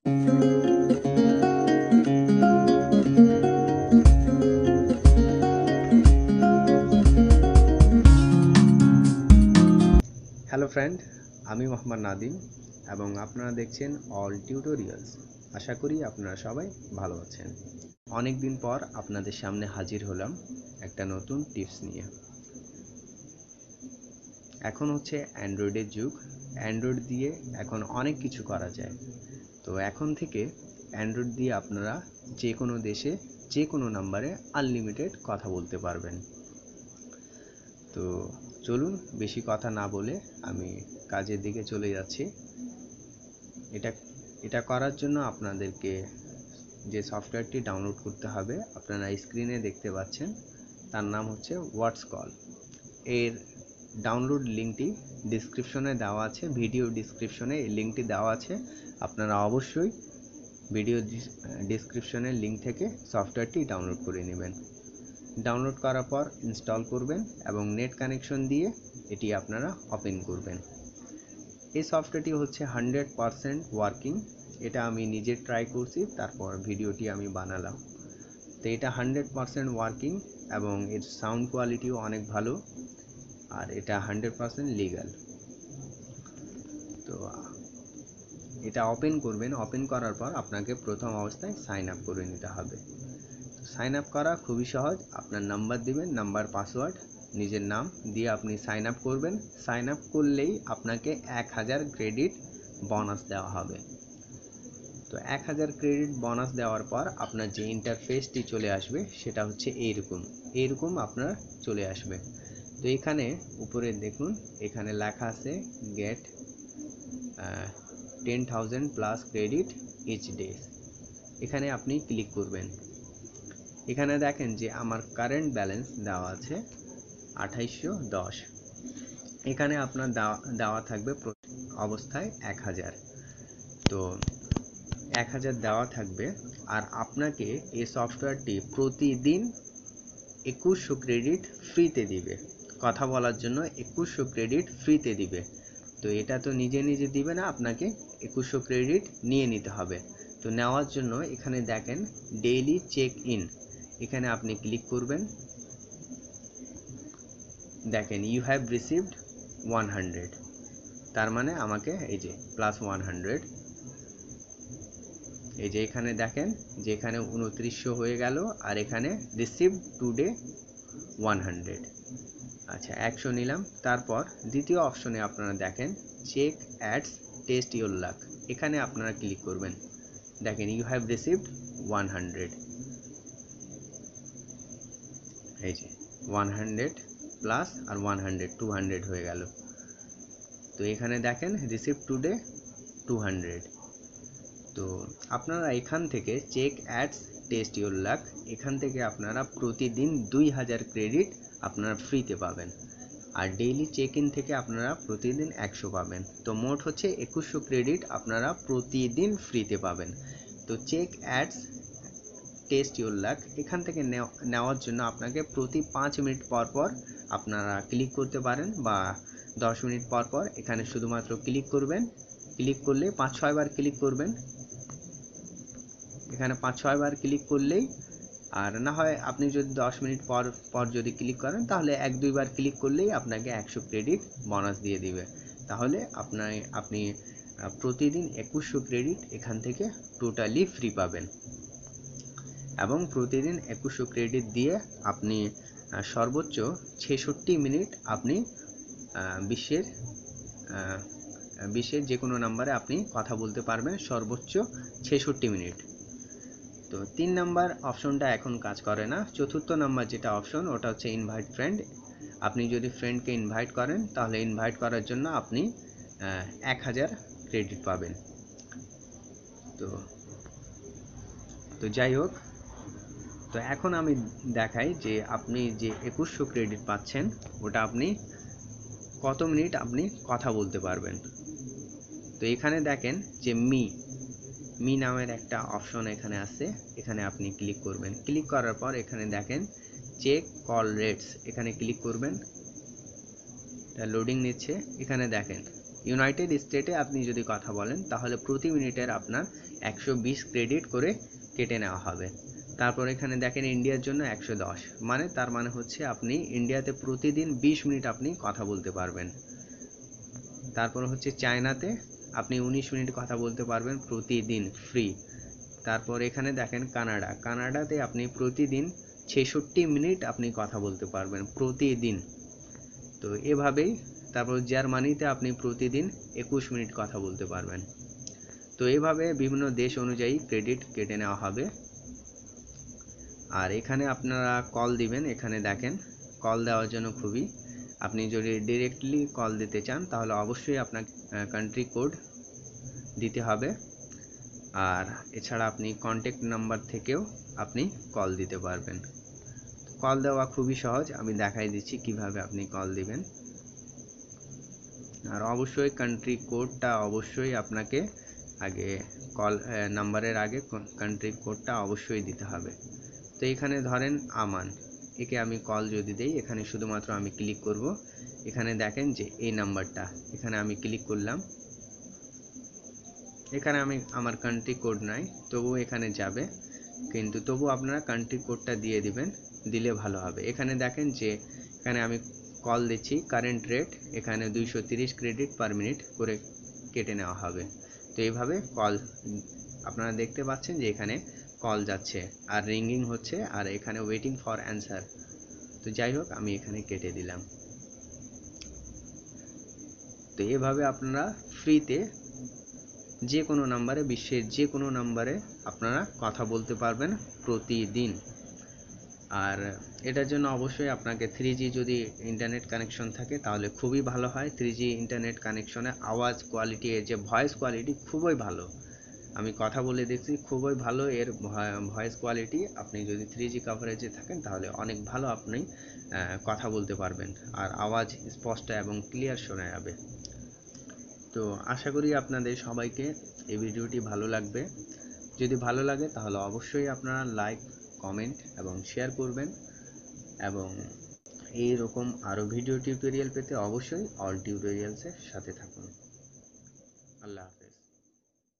Hello friend, আমি মোহাম্মদ নাদিম এবং আপনারা দেখছেন অল টিউটোরিয়ালস। আশা করি আপনারা সবাই ভালো আছেন। অনেক দিন পর আপনাদের সামনে হাজির হলাম একটা নতুন টিপস নিয়ে। এখন হচ্ছে অ্যান্ড্রয়েডের যুগ। অ্যান্ড্রয়েড দিয়ে এখন অনেক কিছু করা যায়। তো এখন থেকে অ্যান্ড্রয়েড দিয়ে আপনারা যে কোনো দেশে যে কোনো নাম্বারে আনলিমিটেড কথা বলতে পারবেন। তো চলুন বেশি কথা না বলে আমি কাজের দিকে চলে যাচ্ছি। এটা করার জন্য আপনাদেরকে যে সফটওয়্যারটি ডাউনলোড করতে হবে আপনারা স্ক্রিনে দেখতে পাচ্ছেন, তার নাম হচ্ছে হোয়াটসকল। এর ডাউনলোড লিঙ্কটি ডিসক্রিপশনে দেওয়া আছে, ভিডিও ডিসক্রিপশনে এই লিঙ্কটি দেওয়া আছে। আপনারা অবশ্যই ভিডিও ডিসক্রিপশনের লিঙ্ক থেকে সফটওয়্যারটি ডাউনলোড করে নেবেন। ডাউনলোড করার পর ইনস্টল করবেন এবং নেট কানেকশন দিয়ে এটি আপনারা ওপেন করবেন। এই সফটওয়্যারটি হচ্ছে 100% ওয়ার্কিং। এটা আমি নিজে ট্রাই করছি, তারপর ভিডিওটি আমি বানালাম। তো এটা 100% ওয়ার্কিং এবং এর সাউন্ড কোয়ালিটিও অনেক ভালো, আর এটা 100% লিগ্যাল। তো এটা ওপেন করবেন। ওপেন করার পর আপনাকে প্রথম অবস্থায় সাইন আপ করে নিতে হবে। সাইন আপ করা খুবই সহজ। আপনার নাম্বার দিবেন, নাম্বার, পাসওয়ার্ড, নিজের নাম দিয়ে আপনি সাইন আপ করবেন। সাইন আপ করলেই আপনাকে 1000 ক্রেডিট বোনাস দেওয়া হবে। তো 1000 ক্রেডিট বোনাস দেওয়ার পর আপনার যে ইন্টারফেসটি চলে আসবে সেটা হচ্ছে এইরকম আপনার চলে আসবে। তো এখানে উপরে দেখুন, এখানে লেখা আছে get 10,000 plus credit each day. এখানে আপনি ক্লিক করবেন। এখানে দেখেন যে আমার কারেন্ট ব্যালেন্স দেওয়া আছে 2810। এখানে আপনার দেওয়া থাকবে অবস্থায় 1000। তো 1000 দেওয়া থাকবে, আর আপনাকে এই সফটওয়্যারটি প্রতিদিন 2100 ক্রেডিট ফ্রিতে দিবে। কথা বলার জন্য 2100 ক্রেডিট ফ্রিতে দিবে। তো এটা তো নিজে নিজে দিবে না, আপনাকে 2100 ক্রেডিট নিয়ে নিতে হবে। তো নেওয়ার জন্য এখানে দেখেন ডেইলি চেক ইন, এখানে আপনি ক্লিক করবেন। দেখেন ইউ হ্যাভ রিসিভড 100, তার মানে আমাকে এই যে প্লাস 100। এই যে এখানে দেখেন যে এখানে 2900 হয়ে গেল, আর এখানে রিসিভড টুডে 100। আচ্ছা, 100 নিলাম। তারপর দ্বিতীয় অপশনে আপনারা দেখেন check ads test your luck, এখানে আপনারা ক্লিক করবেন। দেখেন ইউ হ্যাভ রিসিভড 100। এই যে 100 প্লাস আর 100 200 হয়ে গেল। তো এখানে দেখেন রিসিভ টুডে 200। তো আপনারা এখান থেকে check ads test your luck, এখান থেকে আপনারা প্রতিদিন 2000 ক্রেডিট আপনারা ফ্রিতে পাবেন, আর ডেইলি চেক ইন থেকে আপনারা প্রতিদিন 100 পাবেন। তো মোট হচ্ছে 2100 ক্রেডিট আপনারা প্রতিদিন ফ্রিতে পাবেন। তো check ads test your luck এখান থেকে নেওয়ার জন্য আপনাকে প্রতি 5 মিনিট পর পর আপনারা ক্লিক করতে পারেন, বা 10 মিনিট পর পর এখানে শুধুমাত্র ক্লিক করবেন। ক্লিক করলে 5-6 বার ক্লিক করবেন, এখানে 5-6 বার ক্লিক করলেই, আর না হয় আপনি যদি 10 মিনিট পর পর যদি ক্লিক করেন তাহলে 1-2 বার ক্লিক করলেই আপনাকে 100 ক্রেডিট বোনাস দিয়ে দিবে। তাহলে আপনি প্রতিদিন 2100 ক্রেডিট এখান থেকে টোটালি ফ্রি পাবেন, এবং প্রতিদিন 2100 ক্রেডিট দিয়ে আপনি সর্বোচ্চ 66 মিনিট আপনি বিশ্বের যে কোনো নাম্বারে আপনি কথা বলতে পারবেন, সর্বোচ্চ 66 মিনিট। তো 3 নাম্বার অপশনটা এখন কাজ করে না। চতুর্থ নাম্বার যেটা অপশন, ওটা হচ্ছে ইনভাইট ফ্রেন্ড। আপনি যদি ফ্রেন্ডকে ইনভাইট করেন তাহলে ইনভাইট করার জন্য আপনি 1000 ক্রেডিট পাবেন। তো যাই হোক, তো এখন আমি দেখাই যে আপনি যে 2100 ক্রেডিট পাচ্ছেন ওটা আপনি কত মিনিট আপনি কথা বলতে পারবেন। তো এখানে দেখেন যে মি নামের একটা অপশন এখানে আছে, এখানে আপনি ক্লিক করবেন। ক্লিক করার পর এখানে দেখেন চেক কল রেটস, এখানে ক্লিক করবেন। এটা লোডিং নিচ্ছে। এখানে দেখেন ইউনাইটেড স্টেটে আপনি যদি কথা বলেন তাহলে প্রতি মিনিটের আপনার 120 ক্রেডিট করে কেটে নেওয়া হবে। তারপর এখানে দেখেন ইন্ডিয়ার জন্য 110, মানে তার মানে হচ্ছে আপনি ইন্ডিয়াতে প্রতিদিন 20 মিনিট আপনি কথা বলতে পারবেন। তারপর হচ্ছে চায়নাতে আপনি 19 মিনিট কথা বলতে পারবেন প্রতিদিন ফ্রি। তারপর এখানে দেখেন কানাডাতে আপনি প্রতিদিন 66 মিনিট আপনি কথা বলতে পারবেন প্রতিদিন। তো এভাবেই তারপর জার্মানিতে আপনি প্রতিদিন 21 মিনিট কথা বলতে পারবেন। তো এভাবে বিভিন্ন দেশ অনুযায়ী ক্রেডিট কেটে নেওয়া হবে। আর এখানে আপনারা কল দিবেন, এখানে দেখেন কল দেওয়ার জন্য খুবই, আপনি যদি ডিরেক্টলি কল দিতে চান তাহলে অবশ্যই আপনাকে কান্ট্রি কোড দিতে হবে। আর এছাড়া আপনি কন্ট্যাক্ট নাম্বার থেকেও আপনি কল দিতে পারবেন। কল দেওয়া খুবই সহজ, আমি দেখাই দিচ্ছি কিভাবে আপনি কল দিবেন। আর অবশ্যই কান্ট্রি কোডটা অবশ্যই আপনাকে আগে কল নাম্বারের আগে কান্ট্রি কোডটা অবশ্যই দিতে হবে। তো এখানে ধরেন আমান, একে আমি কল যদি দেই, এখানে শুধুমাত্র আমি ক্লিক করব, এখানে দেখেন যে এই নাম্বারটা, এখানে আমি ক্লিক করলাম, এখানে আমি আমার কান্ট্রি কোড নাই তবুও এখানে যাবে, কিন্তু তবু আপনারা কান্ট্রি কোডটা দিয়ে দিবেন, দিলে ভালো হবে। এখানে দেখেন যে এখানে আমি কল দিচ্ছি, কারেন্ট রেট এখানে 230 ক্রেডিট পার মিনিট করে কেটে নেওয়া হবে। তো এইভাবে কল আপনারা দেখতে পাচ্ছেন যে এখানে কল যাচ্ছে আর রিঙ্গিং হচ্ছে, আর এখানে ওয়েটিং ফর অ্যান্সার। তো যাই হোক আমি এখানে কেটে দিলাম। তো এভাবে আপনারা ফ্রিতে যে কোনো নাম্বারে, বিশ্বের যে কোনো নাম্বারে আপনারা কথা বলতে পারবেন প্রতিদিন। আর এটার জন্য অবশ্যই আপনাকে 3G যদি ইন্টারনেট কানেকশন থাকে তাহলে খুবই ভালো হয়। 3G ইন্টারনেট কানেকশনে আওয়াজ কোয়ালিটি, এর যে ভয়েস কোয়ালিটি খুবই ভালো, আমি কথা বলে দেখছি খুবই ভালো এর ভয়েস কোয়ালিটি। আপনি যদি 3G কভারেজে থাকেন তাহলে অনেক ভালো আপনি কথা বলতে পারবেন, আর আওয়াজ স্পষ্ট এবং ক্লিয়ার শোনা যাবে। তো আশা করি আপনাদের সবাইকে এই ভিডিওটি ভালো লাগবে। যদি ভালো লাগে তাহলে অবশ্যই আপনারা লাইক, কমেন্ট এবং শেয়ার করবেন, এবং এইরকম আরও ভিডিও টিউটোরিয়াল পেতে অবশ্যই অল টিউটোরিয়ালসের সাথে থাকুন। আল্লাহ হাফেজ।